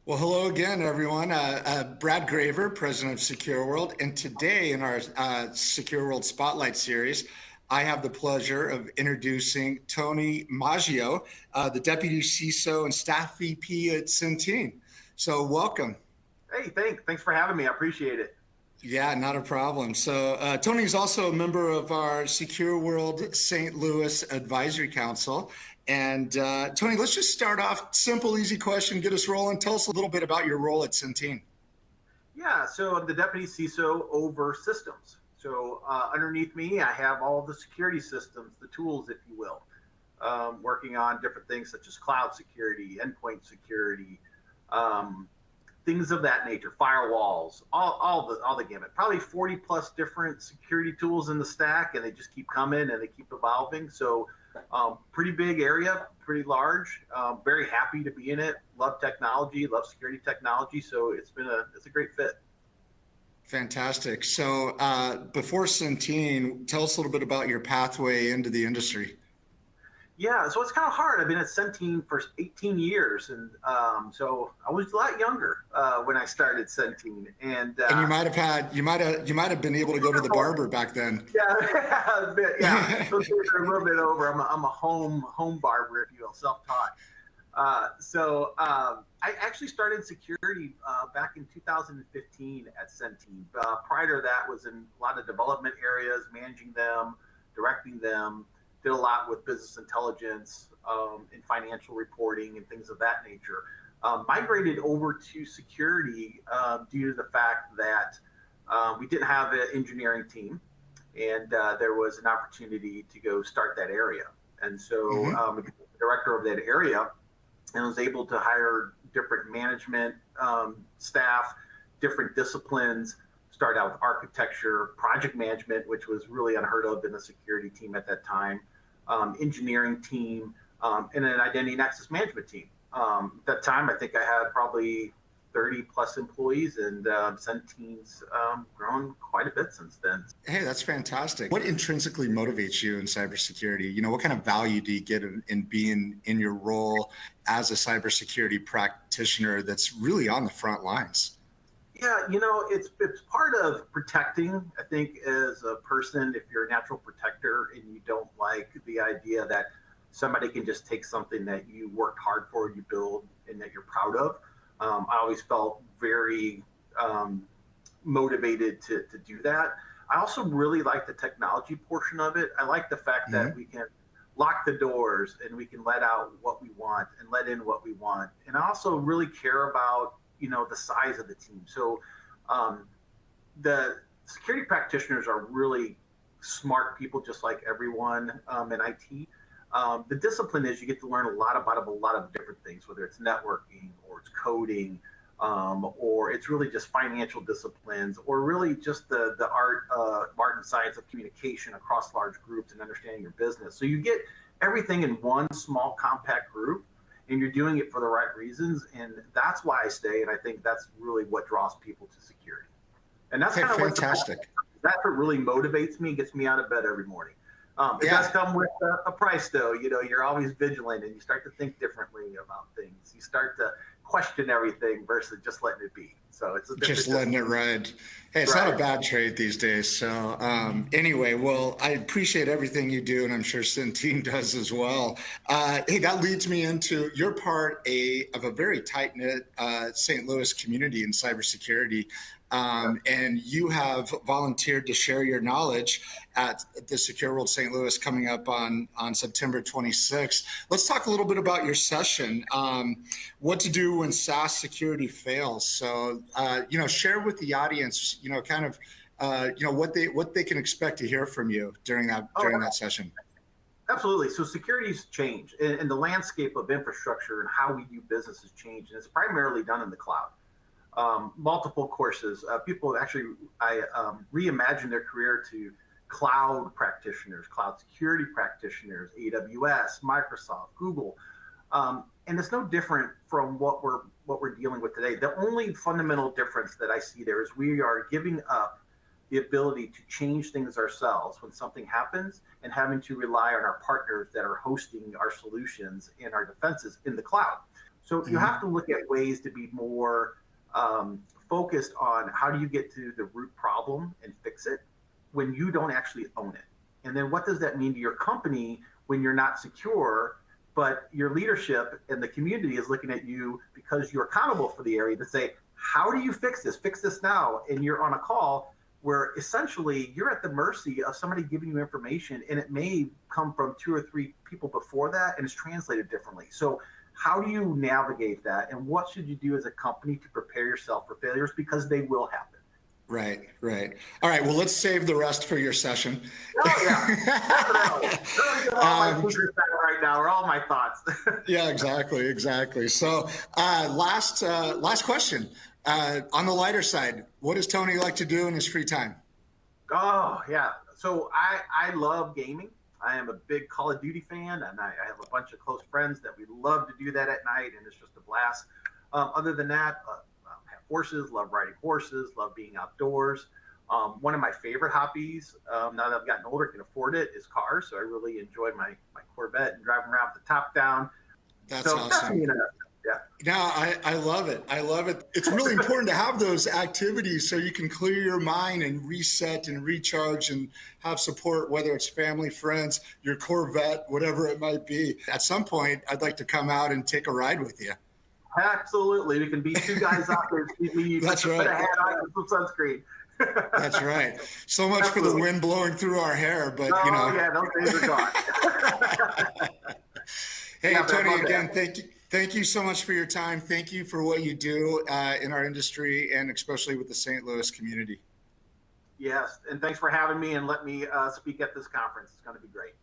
Well, hello again, everyone. Brad Graver, president of SecureWorld, and today in our SecureWorld Spotlight series, I have the pleasure of introducing Tony Masgio, the Deputy CISO and Staff VP at Centene. So welcome. Hey, thanks for having me. I appreciate it. Yeah, not a problem. So Tony is also a member of our SecureWorld St. Louis Advisory Council. And Tony, let's just start off. Simple, easy question. Get us rolling. Tell us a little bit about your role at Centene. Yeah, so I'm the Deputy CISO over systems. So underneath me, I have all the security systems, the tools, if you will, working on different things such as cloud security, endpoint security, things of that nature, firewalls, all the gamut. Probably 40 plus different security tools in the stack, and they just keep coming and they keep evolving. So pretty big area, pretty large. Very happy to be in it. Love technology, love security technology. So it's a great fit. Fantastic. So before Centene, tell us a little bit about your pathway into the industry. Yeah, so it's kind of hard. I've been at Centene for 18 years, and so I was a lot younger when I started Centene. And you might have been able to go to the barber back then. Yeah, yeah. Those days are a little bit over. I'm a home barber, if you will, self-taught. So I actually started security back in 2015 at Centene. Prior to that, was in a lot of development areas, managing them, directing them. Did a lot with business intelligence and financial reporting and things of that nature. Migrated over to security due to the fact that we didn't have an engineering team, and there was an opportunity to go start that area. And so the director of that area, and was able to hire different management staff, different disciplines, start out with architecture, project management, which was really unheard of in the security team at that time, engineering team, and an identity and access management team. At that time, I think I had probably 30 plus employees, and Centene's grown quite a bit since then. Hey, that's fantastic. What intrinsically motivates you in cybersecurity? You know, what kind of value do you get in being in your role as a cybersecurity practitioner that's really on the front lines? Yeah, it's part of protecting. I think as a person, if you're a natural protector and you don't like the idea that somebody can just take something that you worked hard for, you build, and that you're proud of, I always felt very motivated to do that. I also really like the technology portion of it. I like the fact that we can lock the doors and we can let out what we want and let in what we want. And I also really care about the size of the team. So the security practitioners are really smart people, just like everyone in IT. The discipline is you get to learn a lot about a lot of different things, whether it's networking or it's coding, or it's really just financial disciplines, or really just the art and science of communication across large groups and understanding your business. So you get everything in one small compact group, and you're doing it for the right reasons. And that's why I stay. And I think that's really what draws people to security. And that's kind of fantastic. That's what really motivates me, gets me out of bed every morning. It does come with a price, though. You're always vigilant, and you start to think differently about things. You start to question everything versus just letting it be. So it's just letting it ride. Hey, it's not a bad trade these days. So anyway, well, I appreciate everything you do, and I'm sure Centene does as well. Hey, that leads me into you're part of a very tight-knit St. Louis community in cybersecurity. And you have volunteered to share your knowledge at the SecureWorld St. Louis coming up on September 26th. Let's talk a little bit about your session, what to do when SaaS security fails. So, share with the audience, what they can expect to hear from you during that session. Absolutely. So security's changed, and the landscape of infrastructure and how we do business has changed, and it's primarily done in the cloud. Multiple courses. People actually, reimagined their career to cloud practitioners, cloud security practitioners, AWS, Microsoft, Google, and it's no different from what we're dealing with today. The only fundamental difference that I see there is we are giving up the ability to change things ourselves when something happens, and having to rely on our partners that are hosting our solutions and our defenses in the cloud. So you have to look at ways to be more focused on how do you get to the root problem and fix it when you don't actually own it. And then what does that mean to your company when you're not secure, but your leadership and the community is looking at you because you're accountable for the area to say, how do you fix this? Fix this now. And you're on a call where essentially you're at the mercy of somebody giving you information, and it may come from 2 or 3 people before that and it's translated differently. So how do you navigate that, and what should you do as a company to prepare yourself for failures, because they will happen? Right, right. All right, well, let's save the rest for your session. Oh, yeah. Definitely. All my secrets right now are all my thoughts. Yeah, exactly. So last question. On the lighter side, what does Tony like to do in his free time? Oh, yeah. So I love gaming. I am a big Call of Duty fan, and I have a bunch of close friends that we love to do that at night, and it's just a blast. Other than that, I have horses, love riding horses, love being outdoors. One of my favorite hobbies, now that I've gotten older, can afford it, is cars. So I really enjoy my Corvette and driving around with the top down. That's awesome. Yeah. No, I love it. I love it. It's really important to have those activities so you can clear your mind and reset and recharge and have support, whether it's family, friends, your Corvette, whatever it might be. At some point, I'd like to come out and take a ride with you. Absolutely. We can be 2 guys out there. That's right. Put a hat on and some sunscreen. That's right. So much for the wind blowing through our hair, but yeah, those days are gone. Hey, yeah, Tony, again, thank you so much for your time. Thank you for what you do in our industry, and especially with the St. Louis community. Yes, and thanks for having me and let me speak at this conference. It's going to be great.